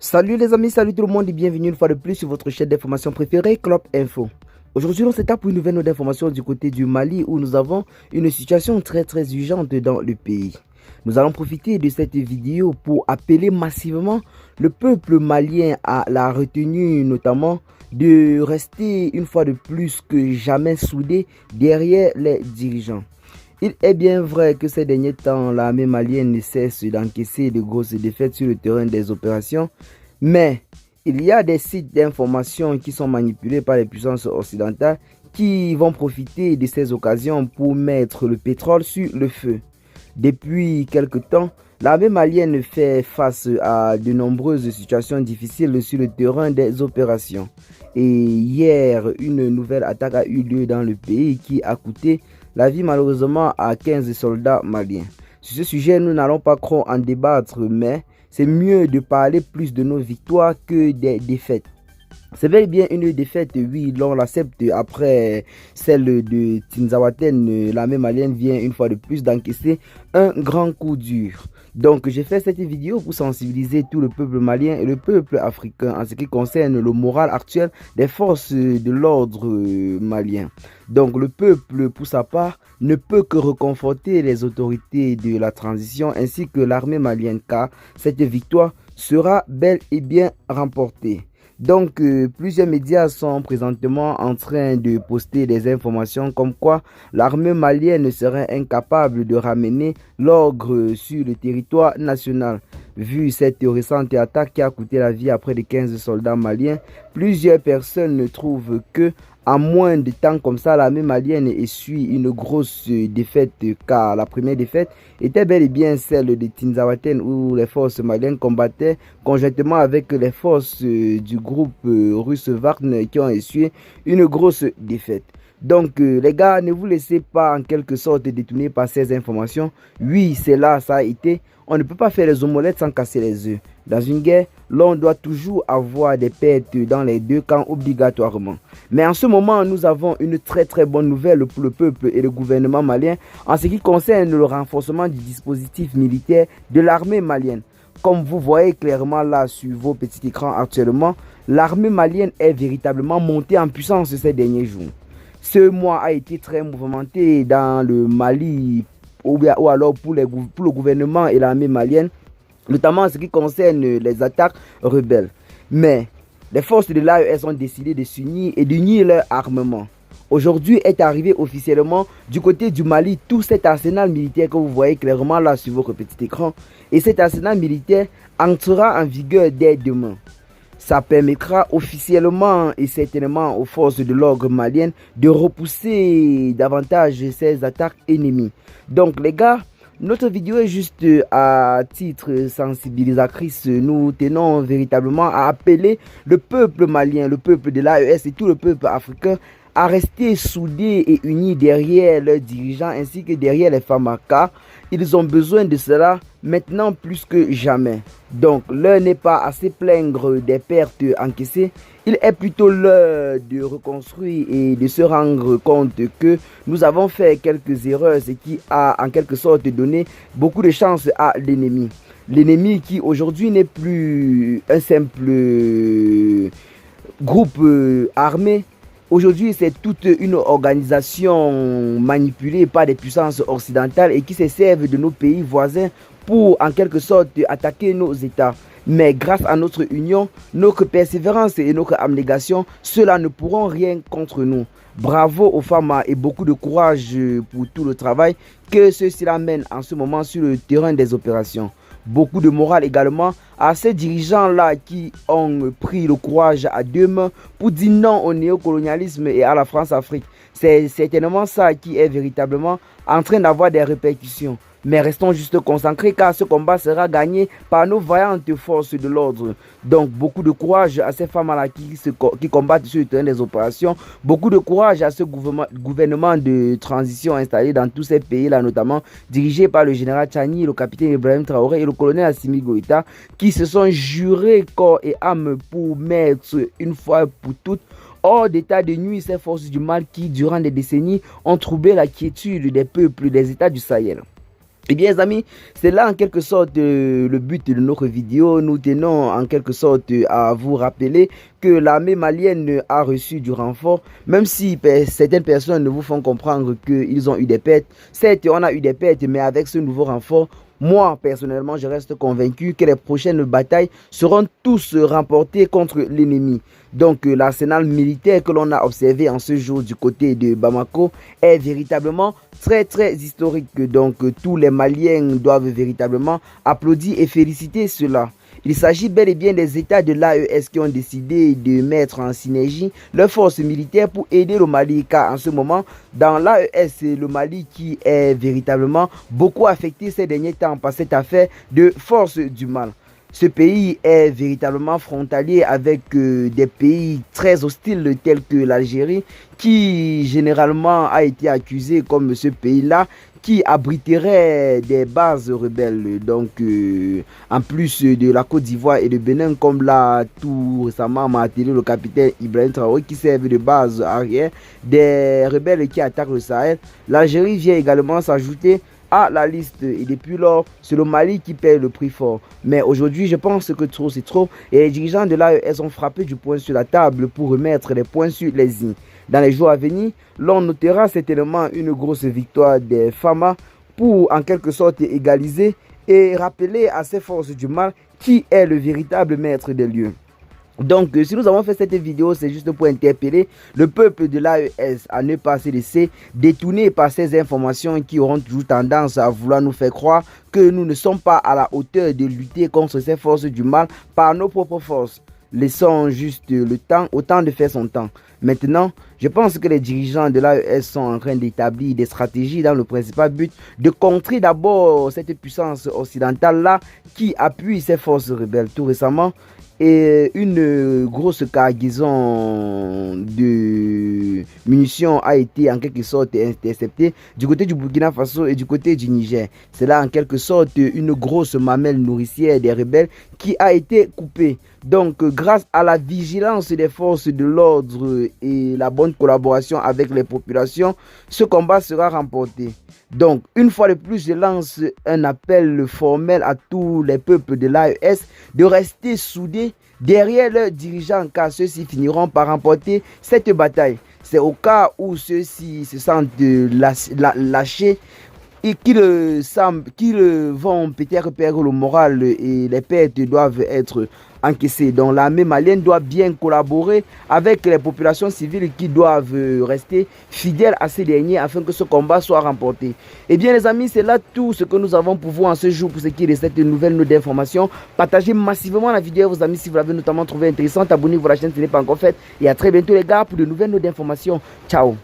Salut les amis, salut tout le monde et bienvenue une fois de plus sur votre chaîne d'information préférée, Clop Info. Aujourd'hui, on s'étape pour une nouvelle note d'information du côté du Mali où nous avons une situation très urgente dans le pays. Nous allons profiter de cette vidéo pour appeler massivement le peuple malien à la retenue, notamment de rester une fois de plus que jamais soudé derrière les dirigeants. Il est bien vrai que ces derniers temps, l'armée malienne ne cesse d'encaisser de grosses défaites sur le terrain des opérations, mais il y a des sites d'information qui sont manipulés par les puissances occidentales qui vont profiter de ces occasions pour mettre le pétrole sur le feu. Depuis quelque temps, l'armée malienne fait face à de nombreuses situations difficiles sur le terrain des opérations. Et hier, une nouvelle attaque a eu lieu dans le pays qui a coûté la vie malheureusement à 15 soldats maliens. Sur ce sujet, nous n'allons pas trop en débattre, mais c'est mieux de parler plus de nos victoires que des défaites. C'est bel et bien une défaite, oui, l'on l'accepte après celle de Tinzawaten. L'armée malienne vient une fois de plus d'encaisser un grand coup dur. Donc j'ai fait cette vidéo pour sensibiliser tout le peuple malien et le peuple africain en ce qui concerne le moral actuel des forces de l'ordre malien. Donc le peuple, pour sa part, ne peut que réconforter les autorités de la transition ainsi que l'armée malienne, car cette victoire sera bel et bien remportée. Donc, plusieurs médias sont présentement en train de poster des informations comme quoi l'armée malienne serait incapable de ramener l'ordre sur le territoire national. Vu cette récente attaque qui a coûté la vie à près de 15 soldats maliens, plusieurs personnes trouvent que en moins de temps comme ça, l'armée malienne essuie une grosse défaite, car la première défaite était bel et bien celle de Tinzawaten où les forces maliennes combattaient conjointement avec les forces du groupe russe Wagner qui ont essuyé une grosse défaite. Donc les gars, ne vous laissez pas en quelque sorte détourner par ces informations. Oui, c'est là, ça a été. On ne peut pas faire les omelettes sans casser les œufs. Dans une guerre, l'on doit toujours avoir des pertes dans les deux camps obligatoirement. Mais en ce moment, nous avons une très bonne nouvelle pour le peuple et le gouvernement malien en ce qui concerne le renforcement du dispositif militaire de l'armée malienne. Comme vous voyez clairement là sur vos petits écrans actuellement, l'armée malienne est véritablement montée en puissance ces derniers jours. Ce mois a été très mouvementé dans le Mali ou alors pour le gouvernement et l'armée malienne, notamment en ce qui concerne les attaques rebelles. Mais les forces de l'AES ont décidé de s'unir et d'unir leur armement. Aujourd'hui est arrivé officiellement du côté du Mali tout cet arsenal militaire que vous voyez clairement là sur votre petit écran. Et cet arsenal militaire entrera en vigueur dès demain. Ça permettra officiellement et certainement aux forces de l'ordre maliennes de repousser davantage ces attaques ennemies. Donc les gars, notre vidéo est juste à titre sensibilisatrice. Nous tenons véritablement à appeler le peuple malien, le peuple de l'AES et tout le peuple africain à rester soudés et unis derrière leurs dirigeants ainsi que derrière les femmes, car ils ont besoin de cela maintenant plus que jamais. Donc l'heure n'est pas à se plaindre des pertes encaissées, il est plutôt l'heure de reconstruire et de se rendre compte que nous avons fait quelques erreurs, ce qui a en quelque sorte donné beaucoup de chance à l'ennemi. L'ennemi qui aujourd'hui n'est plus un simple groupe armé. Aujourd'hui, c'est toute une organisation manipulée par des puissances occidentales et qui se servent de nos pays voisins pour en quelque sorte attaquer nos États. Mais grâce à notre union, notre persévérance et notre abnégation, ceux-là ne pourront rien contre nous. Bravo aux femmes et beaucoup de courage pour tout le travail que ceux-ci mènent en ce moment sur le terrain des opérations. Beaucoup de morale également à ces dirigeants-là qui ont pris le courage à deux mains pour dire non au néocolonialisme et à la France-Afrique. C'est certainement ça qui est véritablement en train d'avoir des répercussions. Mais restons juste concentrés car ce combat sera gagné par nos vaillantes forces de l'ordre. Donc beaucoup de courage à ces femmes-là qui combattent sur le terrain des opérations. Beaucoup de courage à ce gouvernement de transition installé dans tous ces pays-là, notamment dirigé par le général Tchani, le capitaine Ibrahim Traoré et le colonel Assimi Goïta, qui se sont jurés corps et âme pour mettre une fois pour toutes hors d'état de nuit ces forces du mal qui, durant des décennies, ont troublé la quiétude des peuples des États du Sahel. Eh bien les amis, c'est là en quelque sorte le but de notre vidéo. Nous tenons en quelque sorte à vous rappeler que l'armée malienne a reçu du renfort, même si certaines personnes vous font comprendre qu'ils ont eu des pertes. Certes, on a eu des pertes, mais avec ce nouveau renfort, moi, personnellement, je reste convaincu que les prochaines batailles seront tous remportées contre l'ennemi. Donc, l'arsenal militaire que l'on a observé en ce jour du côté de Bamako est véritablement très historique. Donc, tous les Maliens doivent véritablement applaudir et féliciter cela. Il s'agit bel et bien des États de l'AES qui ont décidé de mettre en synergie leurs forces militaires pour aider le Mali, car en ce moment, dans l'AES, c'est le Mali qui est véritablement beaucoup affecté ces derniers temps par cette affaire de force du mal. Ce pays est véritablement frontalier avec des pays très hostiles tels que l'Algérie, qui généralement a été accusé comme ce pays-là qui abriterait des bases rebelles. Donc, en plus de la Côte d'Ivoire et de Bénin, comme l'a tout récemment martelé le capitaine Ibrahim Traoré, qui servent de base arrière des rebelles qui attaquent le Sahel, l'Algérie vient également s'ajouter à la liste, et depuis lors, c'est le Mali qui paie le prix fort. Mais aujourd'hui, je pense que trop c'est trop, et les dirigeants de l'AES ont frappé du poing sur la table pour remettre les points sur les i. Dans les jours à venir, l'on notera certainement une grosse victoire des FAMA pour en quelque sorte égaliser et rappeler à ces forces du mal qui est le véritable maître des lieux. Donc, si nous avons fait cette vidéo, c'est juste pour interpeller le peuple de l'AES à ne pas se laisser détourner par ces informations qui auront toujours tendance à vouloir nous faire croire que nous ne sommes pas à la hauteur de lutter contre ces forces du mal par nos propres forces. Laissons juste le temps, au temps de faire son temps. Maintenant, je pense que les dirigeants de l'AES sont en train d'établir des stratégies dans le principal but de contrer d'abord cette puissance occidentale-là qui appuie ces forces rebelles. Tout récemment, et une grosse cargaison de munitions a été en quelque sorte interceptée du côté du Burkina Faso et du côté du Niger. C'est là en quelque sorte une grosse mamelle nourricière des rebelles qui a été coupée. Donc, grâce à la vigilance des forces de l'ordre et la bonne collaboration avec les populations, ce combat sera remporté. Donc, une fois de plus, je lance un appel formel à tous les peuples de l'AES de rester soudés derrière leurs dirigeants, car ceux-ci finiront par remporter cette bataille. C'est au cas où ceux-ci se sentent lâchés et qu'ils vont peut-être perdre le moral et les pertes doivent être encaissées. Donc l'armée malienne doit bien collaborer avec les populations civiles qui doivent rester fidèles à ces derniers afin que ce combat soit remporté. Et bien les amis, c'est là tout ce que nous avons pour vous en ce jour pour ce qui est de cette nouvelle note d'information. Partagez massivement la vidéo à vos amis si vous l'avez notamment trouvé intéressante. Abonnez-vous à la chaîne si ce n'est pas encore fait. Et à très bientôt les gars pour de nouvelles notes d'information. Ciao.